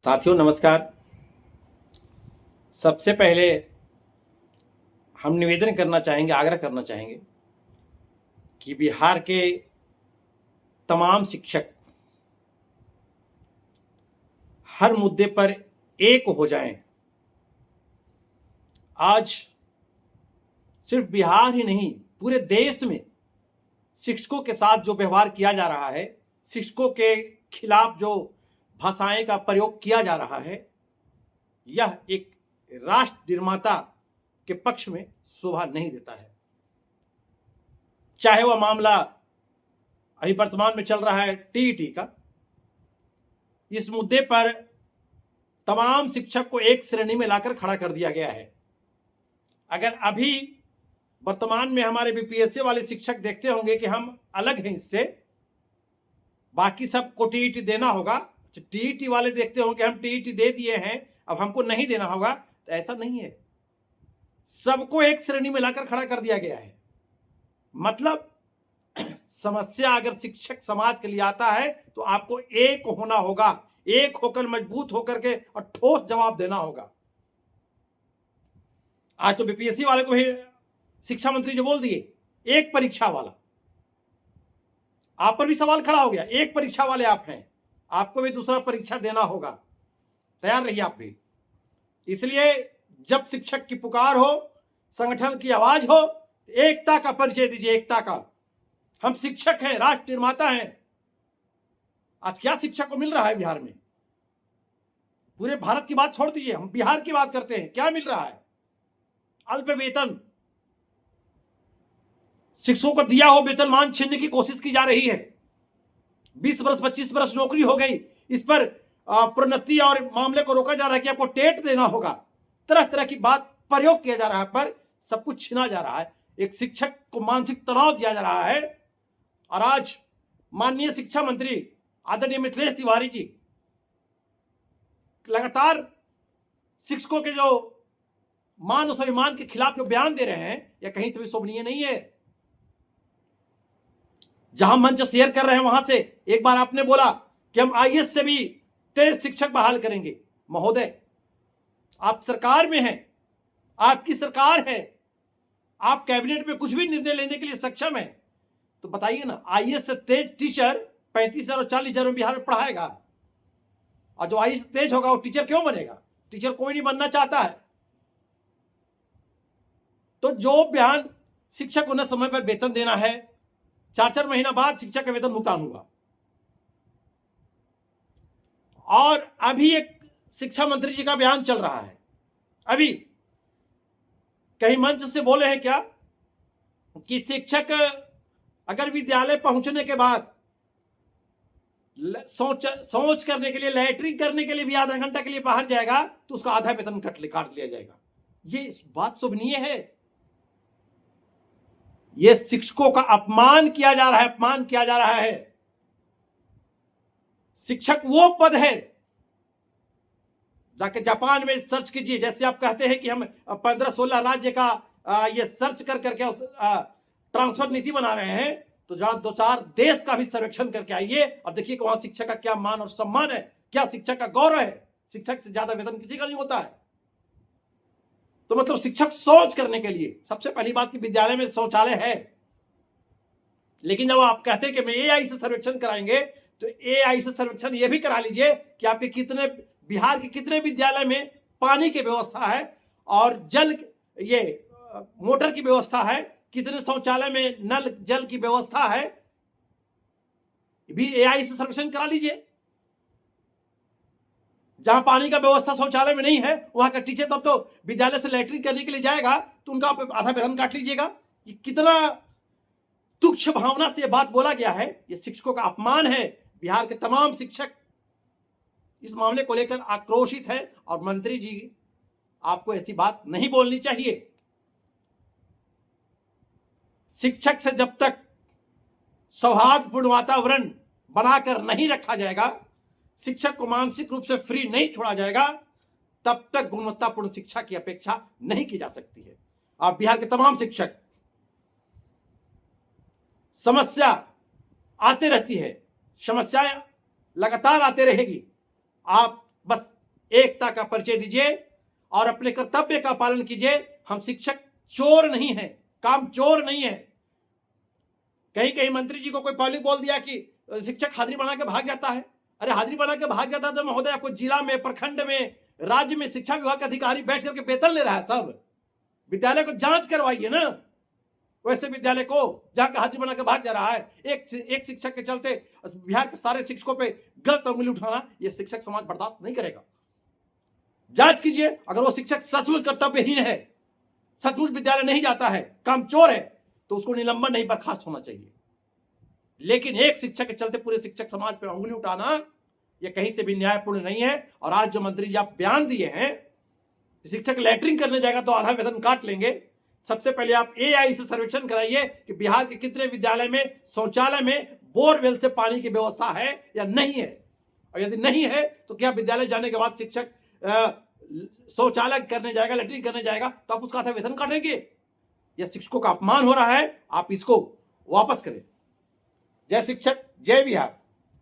साथियों नमस्कार। सबसे पहले हम निवेदन करना चाहेंगे, आग्रह करना चाहेंगे कि बिहार के तमाम शिक्षक हर मुद्दे पर एक हो जाएं। आज सिर्फ बिहार ही नहीं, पूरे देश में शिक्षकों के साथ जो व्यवहार किया जा रहा है, शिक्षकों के खिलाफ जो भाषाएं का प्रयोग किया जा रहा है, यह एक राष्ट्र निर्माता के पक्ष में शोभा नहीं देता है। चाहे वह मामला अभी वर्तमान में चल रहा है टीईटी का, इस मुद्दे पर तमाम शिक्षक को एक श्रेणी में लाकर खड़ा कर दिया गया है। अगर अभी वर्तमान में हमारे बीपीएससी वाले शिक्षक देखते होंगे कि हम अलग हैं इससे, बाकी सबको टीईटी देना होगा, तो टीईटी वाले देखते होंगे कि हम टीईटी दे दिए हैं, अब हमको नहीं देना होगा, तो ऐसा नहीं है। सबको एक श्रेणी में लाकर खड़ा कर दिया गया है। मतलब समस्या अगर शिक्षक समाज के लिए आता है तो आपको एक होना होगा, एक होकर मजबूत होकर के और ठोस जवाब देना होगा। आज तो बीपीएससी वाले को भी शिक्षा मंत्री जो बोल दिए, एक परीक्षा वाला, आप पर भी सवाल खड़ा हो गया। एक परीक्षा वाले आप हैं, आपको भी दूसरा परीक्षा देना होगा, तैयार रहिए आप भी। इसलिए जब शिक्षक की पुकार हो, संगठन की आवाज हो, एकता का परिचय दीजिए, एकता का। हम शिक्षक हैं, राष्ट्र निर्माता हैं। आज क्या शिक्षक को मिल रहा है बिहार में? पूरे भारत की बात छोड़ दीजिए, हम बिहार की बात करते हैं। क्या मिल रहा है? अल्प वेतन, शिक्षकों को दिया हो वेतनमान छीनने की कोशिश की जा रही है। 20 वर्ष 25 वर्ष नौकरी हो गई, इस पर प्रोन्नति और मामले को रोका जा रहा है कि आपको टेट देना होगा। तरह तरह की बात प्रयोग किया जा रहा है, पर सब कुछ छीना जा रहा है। एक शिक्षक को मानसिक तनाव दिया जा रहा है। और आज माननीय शिक्षा मंत्री आदरणीय मिथिलेश तिवारी जी लगातार शिक्षकों के जो मान और स्वाभिमान के खिलाफ जो बयान दे रहे हैं, यह कहीं से भी शोभनीय नहीं है। जहां मंच शेयर कर रहे हैं वहां से एक बार आपने बोला कि हम आईएएस से भी तेज शिक्षक बहाल करेंगे। महोदय, आप सरकार में हैं, आपकी सरकार है, आप कैबिनेट में कुछ भी निर्णय लेने के लिए सक्षम है, तो बताइए ना, आईएएस से तेज टीचर 35,000 और 40,000 में बिहार में पढ़ाएगा। और जो आईएएस से तेज होगा वो टीचर क्यों बनेगा? टीचर कोई नहीं बनना चाहता है। तो जो बयान शिक्षक को न समय पर वेतन देना है, 4-4 महीना बाद शिक्षक का वेतन भुगतान होगा। और अभी एक शिक्षा मंत्री जी का बयान चल रहा है, अभी कहीं मंच से बोले हैं क्या कि शिक्षक अगर विद्यालय पहुंचने के बाद सोच करने के लिए, लैट्रिन करने के लिए भी आधा घंटा के लिए बाहर जाएगा तो उसका आधा वेतन काट लिया जाएगा। ये बात शोभनीय है? ये शिक्षकों का अपमान किया जा रहा है, अपमान किया जा रहा है। शिक्षक वो पद है, जाके जापान में सर्च कीजिए। जैसे आप कहते हैं कि हम 15-16 राज्य का ये सर्च कर करके ट्रांसफर नीति बना रहे हैं, तो जरा 2-4 देश का भी सर्वेक्षण करके आइए और देखिए कि वहां शिक्षक का क्या मान और सम्मान है, क्या शिक्षक का गौरव है। शिक्षक से ज्यादा वेतन किसी का नहीं होता है। तो मतलब शिक्षक सोच करने के लिए सबसे पहली बात कि विद्यालय में शौचालय है, लेकिन जब आप कहते हैं कि मैं एआई से सर्वेक्षण कराएंगे, तो एआई से सर्वेक्षण ये भी करा लीजिए कि आपके कितने, बिहार के कितने विद्यालय में पानी की व्यवस्था है और जल, ये मोटर की व्यवस्था है, कितने शौचालय में नल जल की व्यवस्था है, भी एआई से सर्वेक्षण करा लीजिए। जहां पानी का व्यवस्था शौचालय में नहीं है, वहां का टीचर तब तो विद्यालय से लैट्रिन करने के लिए जाएगा, तो उनका आधा वेतन काट लीजिएगा। ये कितना तुच्छ भावना से यह बात बोला गया है। यह शिक्षकों का अपमान है। बिहार के तमाम शिक्षक इस मामले को लेकर आक्रोशित है और मंत्री जी, आपको ऐसी बात नहीं बोलनी चाहिए। शिक्षक से जब तक सौहार्दपूर्ण वातावरण बनाकर नहीं रखा जाएगा, शिक्षक को मानसिक रूप से फ्री नहीं छोड़ा जाएगा, तब तक गुणवत्तापूर्ण शिक्षा की अपेक्षा नहीं की जा सकती है। आप बिहार के तमाम शिक्षक, समस्या आते रहती है, समस्याएं लगातार आते रहेगी। आप बस एकता का परिचय दीजिए और अपने कर्तव्य का पालन कीजिए। हम शिक्षक चोर नहीं हैं, काम चोर नहीं है। कहीं कहीं मंत्री जी को कोई पब्लिक बोल दिया कि शिक्षक हाजिरी बना के भाग जाता है। अरे हाजिरी बना के भाग जाता है तो महोदय आपको जिला में, प्रखंड में, राज्य में शिक्षा विभाग के अधिकारी बैठ करके वेतन ले रहा है। सब विद्यालय को जांच करवाइए ना, वैसे विद्यालय को जहां का हाजिरी बना के भाग जा रहा है। एक शिक्षक के चलते बिहार के सारे शिक्षकों पे गलत उंगली उठाना, यह शिक्षक समाज बर्दाश्त नहीं करेगा। जांच कीजिए, अगर वो शिक्षक सचमुच कर्तव्यहीन है, सचमुच विद्यालय नहीं जाता है, कामचोर है, तो उसको निलंबन नहीं बर्खास्त होना चाहिए। लेकिन एक शिक्षक के चलते पूरे शिक्षक समाज पर उंगली उठाना, यह कहीं से भी न्यायपूर्ण नहीं है। और आज जो मंत्री जी आप बयान दिए हैं, शिक्षक लैट्रिन करने जाएगा तो आधा वेतन काट लेंगे। सबसे पहले आप एआई से सर्वेक्षण कराइए कि बिहार के कितने विद्यालय में शौचालय में बोरवेल से पानी की व्यवस्था है या नहीं है। और यदि नहीं है तो क्या विद्यालय जाने के बाद शिक्षक शौचालय करने जाएगा, लैट्रिन करने जाएगा, तो आप उसका आधा वेतन काटेंगे? यह शिक्षकों का अपमान हो रहा है, आप इसको वापस करें। जय शिक्षक, जय बिहार।